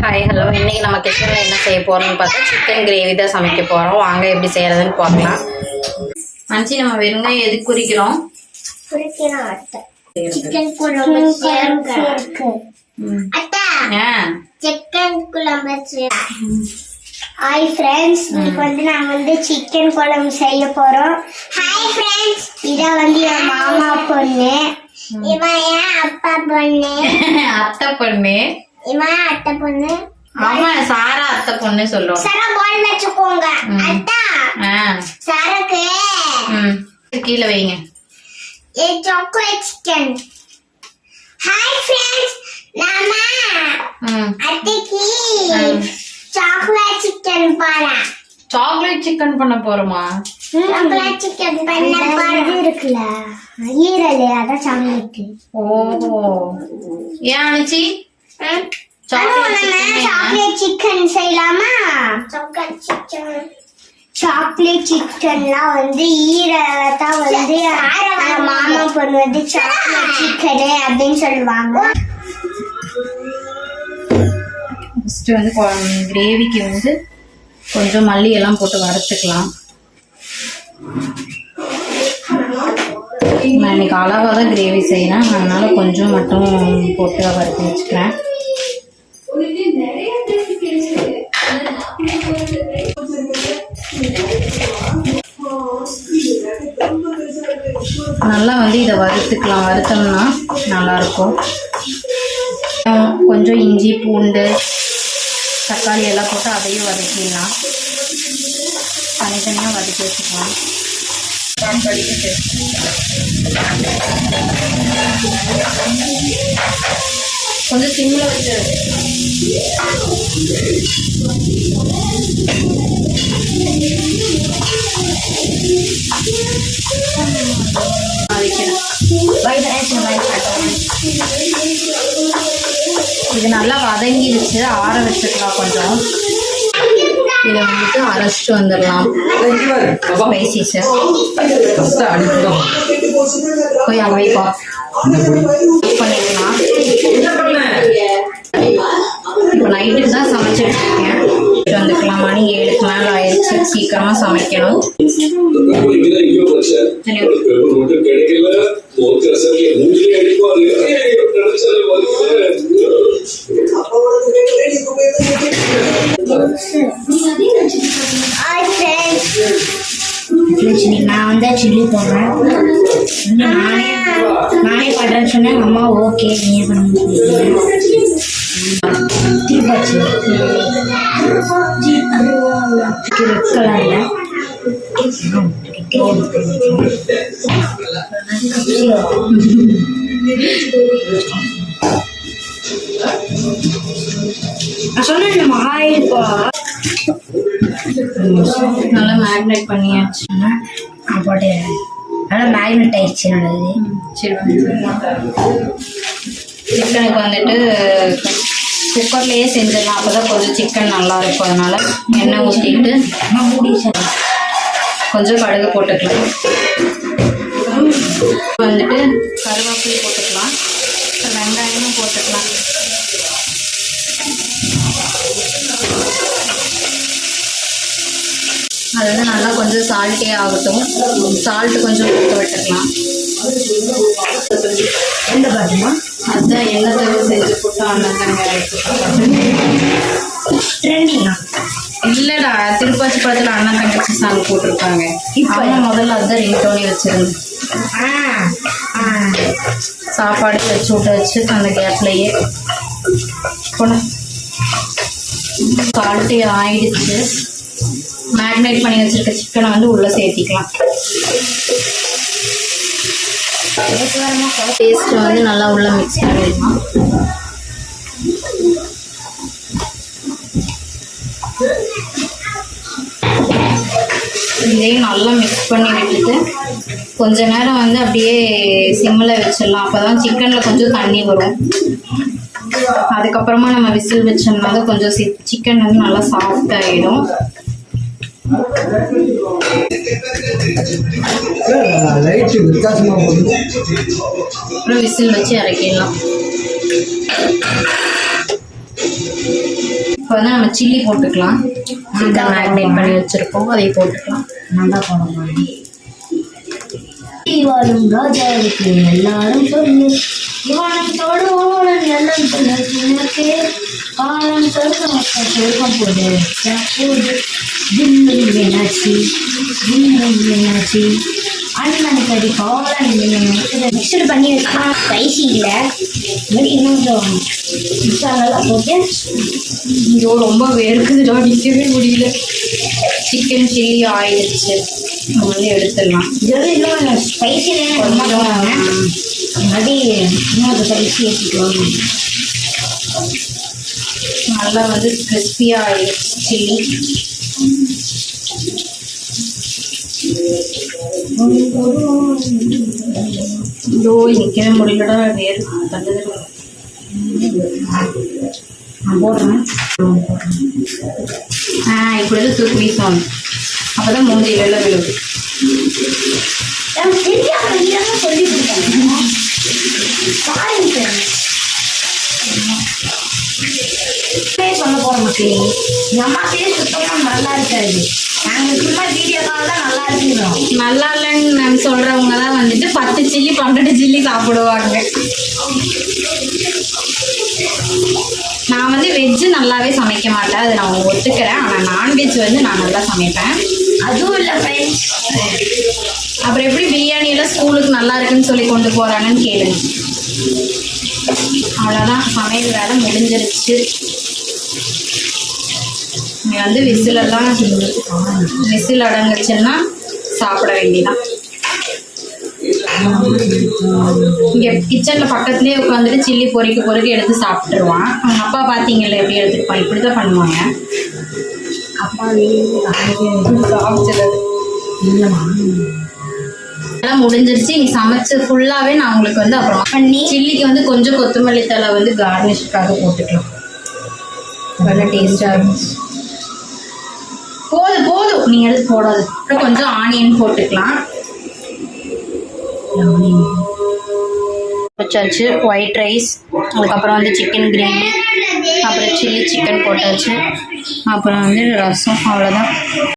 Hi hello, இன்றைக்கி நம்ம கிச்சனில் என்ன செய்ய போகிறோம்னு பார்த்தா சிக்கன் கிரேவி தான் சமைக்க போகிறோம். வாங்க எப்படி செய்கிறதுன்னு பார்க்கலாம். மஞ்சி, நம்ம வெறுங்காயம் எதுக்கு குறிக்கிறோம்? சிக்கன் குழம்பு ஹாய் ஃப்ரெண்ட்ஸ், இன்னைக்கு வந்து நான் வந்து சிக்கன் குழம்பு செய்ய போறோம். ஹாய் ஃப்ரெண்ட்ஸ், இதான் வந்து என் மாமா பொண்ணு, இவன் என் அப்பா பொண்ணு. அத்தை பொண்ணு. இவன் அத்தை பொண்ணு. ஆமா, சாரா அத்தை பொண்ணு சொல்லுவோம். சாரா பால் வச்சுக்கோங்க. அத்தா சாராக்கு கீழே வைங்க. Chocolate chicken. ஹாய் ஃப்ரெண்ட்ஸ், நாம அத்தைக்கு சாக்லேட் சிக்கன் போறேன். சாக்லேட் சிக்கன் பண்ண போறோமா? சாக்லேட் சிக்கன் பண்ண போறது இருக்குல்ல, ஈரல், அதான் சாக்லேட். ஓஹோ, ஏன் அனுச்சி சாக்லேட் சிக்கன் செய்யலாமா? சாக்லேட் சிக்கன்லாம் வந்து ஈரத்தான் வந்து மாமா பொண்ணு வந்து சாக்லேட் சிக்கனு அப்படின்னு சொல்லுவாங்க. ஃபஸ்ட்டு வந்து கிரேவிக்கு வந்து கொஞ்சம் மல்லி எல்லாம் போட்டு வறுத்துக்கலாம். நான் இன்னைக்கு அளவாக தான் கிரேவி செய்யறேன், அதனால கொஞ்சம் மட்டும் போட்டு வறுத்து வச்சுக்கிறேன். நல்லா வந்து இதை வறுத்துக்கலாம். வறுத்தோம்னா நல்லாயிருக்கும். கொஞ்சம் இஞ்சி, பூண்டு, தக்காளி எல்லாம் போட்டு அதையும் வதக்கிடலாம். தனித்தனியாக வதக்கி வச்சுக்கலாம். கொஞ்சம் சிம்மில் வச்சு இது நல்லா வதங்கிடுச்சு, ஆற வச்சுக்கலாம். கொஞ்சம் இதை வந்துட்டு அரைச்சிட்டு வந்துடலாம். ஸ்பைசிஸை போய் அங்கே வைப்பா பண்ணிக்கலாம். இப்போ நைட்டுக்கு தான் சமைச்சிட்டு இருக்கேன். வந்துக்கலாம். மணி 7க்கு மேலே ஆயிடுச்சு. சீக்கிரமா சமைக்கணும். நான் வந்து சில்லி போடுறேன். நானே பண்றேன்னு சொன்னேன். அம்மா ஓகே நீயே பண்ண திருப்பாச்சி ரெட் கலர்ல சொன்னேன். ஆயிருப்பா நல்லா மேக்னேட் பண்ணியாச்சுன்னா போட்டு நல்லா மேக்னெட் ஆயிடுச்சு. நல்லது. சரி, சிக்கனுக்கு வந்துட்டு குக்கர்லேயே செஞ்சிடலாம். அப்போ தான் கொஞ்சம் சிக்கன் நல்லா இருக்கும். அதனால எண்ணெய் ஊற்றிட்டு கொஞ்சம் கடுகு போட்டுக்கலாம். வந்துட்டு கருவேப்பிலை போட்டுக்கலாம். வெங்காயமும் போட்டுக்கலாம். அது வந்து நல்லா கொஞ்சம் சால்ட்டே ஆகட்டும். சால்ட்டு கொஞ்சம் போட்டு விட்டுக்கலாம். அதுதான் எண்ணெய் தவிர செஞ்சு போட்டு அண்ணன் இல்லடா, திருப்பாச்சி படத்துல அண்ணன் தங்கச்சி சாங் போட்டிருப்பாங்க. இப்போ முதல்ல அதுதான் ரிங்டோனி வச்சிருந்தேன். சாப்பாடு வச்சு விட்டு வச்சு அந்த கேப்லயே போனோம். சால்ட்டே ஆயிடுச்சு. மேக்னேட் பண்ணி வச்சிருக்க சிக்கனை வந்து உள்ள சேர்த்திக்கலாம். டேஸ்ட் வந்து நல்லா உள்ள மிக்ஸ் பண்ணிடலாம். இதையும் நல்லா மிக்ஸ் பண்ணி விட்டுட்டு கொஞ்ச நேரம் வந்து அப்படியே சிம்மில் வச்சிடலாம். அப்போதான் சிக்கனில் கொஞ்சம் தண்ணி வரும். அதுக்கப்புறமா நம்ம விசில் வச்சோம்னால கொஞ்சம் சிக்கன் வந்து நல்லா சாஃப்ட் ஆகிடும். அப்புறம் விசில் வச்சு இறக்கிடலாம். இப்போ வந்து நம்ம சில்லி போட்டுக்கலாம். சிக்கன் மேரினேட் பண்ணி வச்சிருக்கோம், அதை போட்டுக்கலாம். நல்லா போடணும். வாழும் ராஜாவுக்கு எல்லாரும் சொல்லு, இவனும் தொடுவோம் எல்லாம் சொல்லு, காலம் சொல்லும் போது மீனாட்சி மீனாட்சி அண்ணனுக்கு அடி காலம் மிக்சர் பண்ணி வச்சுக்கலாம். ஸ்பைசி இல்லை இன்னும் மசாலா போட்டு ஐயோ ரொம்ப வேர்க்குதுடா, நிற்கவே முடியல. சிக்கன் சில்லி ஆயிடுச்சு, நம்ம வந்து எடுத்துடலாம். இது வந்து இன்னும் ஸ்பைசி அப்படி இன்னொரு ஸ்பைசி ஏற்றிக்கலாம். நல்லா வந்து கிறிஸ்பியாக ஆயிடுச்சு சில்லி. ஐயோ நிற்கவே முடியலடா, வேறு தந்தது. நான் போடுறேன். இப்படி தான் தூக்கி வீசணும், அப்போ தான் மூஞ்சியில விழுது. சொல்லி கொடுத்தாங்க சொல்ல போற மக்களே, எங்க அம்மாக்கே சுத்தமா நல்லா இருக்காது. நாங்க சும்மா வீடியோக்காக தான் நல்லா இருக்குறோம். நல்லா இல்லைன்னு நான் சொல்றவங்க தான் வந்துட்டு 10 சில்லி 12 சில்லி சாப்பிடுவாங்க. நான் வந்து வெஜ்ஜு நல்லாவே சமைக்க மாட்டேன், அது நான் ஒத்துக்கிறேன். ஆனால் நான்வெஜ் வந்து நான் நல்லா சமைப்பேன். அதுவும் இல்லை ஃப்ரெண்ட்ஸ், அப்புறம் எப்படி பிரியாணியெல்லாம் ஸ்கூலுக்கு நல்லா இருக்குன்னு சொல்லி கொண்டு போகிறாங்கன்னு கேளுங்க. அவ்வளோதான், சமையல் வேலை முடிஞ்சிருச்சு. நீ வந்து விசில் அடங்குச்சுன்னா சாப்பிட வேண்டியதான். இங்கே கிச்சனில் பக்கத்துலேயே உட்காந்துட்டு சில்லி பொறுக்கி எடுத்து சாப்பிட்டுருவான். அவங்க அப்பா பார்த்தீங்கல்ல எப்படி எடுத்துருப்பான், இப்படி தான் பண்ணுவாங்க. அப்பா சாப்பிட்டது எல்லாம் முடிஞ்சிருச்சு. நீ சமைச்சு ஃபுல்லாகவே நான் உங்களுக்கு வந்து அப்புறமா பண்ணி சில்லிக்கு வந்து கொஞ்சம் கொத்தமல்லி தழை வந்து கார்னிஷ்காக போட்டுக்கலாம். நல்லா டேஸ்டாக இருக்கும். போதும் நீங்கள் எடுத்து போடாது. அப்புறம் கொஞ்சம் ஆனியன் போட்டுக்கலாம். வச்சாச்சு ஒயிட் ரைஸ், அதுக்கப்புறம் வந்து சிக்கன் கிரேவி, அப்புறம் சில்லி சிக்கன் போட்டாச்சு, அப்புறம் வந்து ரசம். அவ்வளோதான்.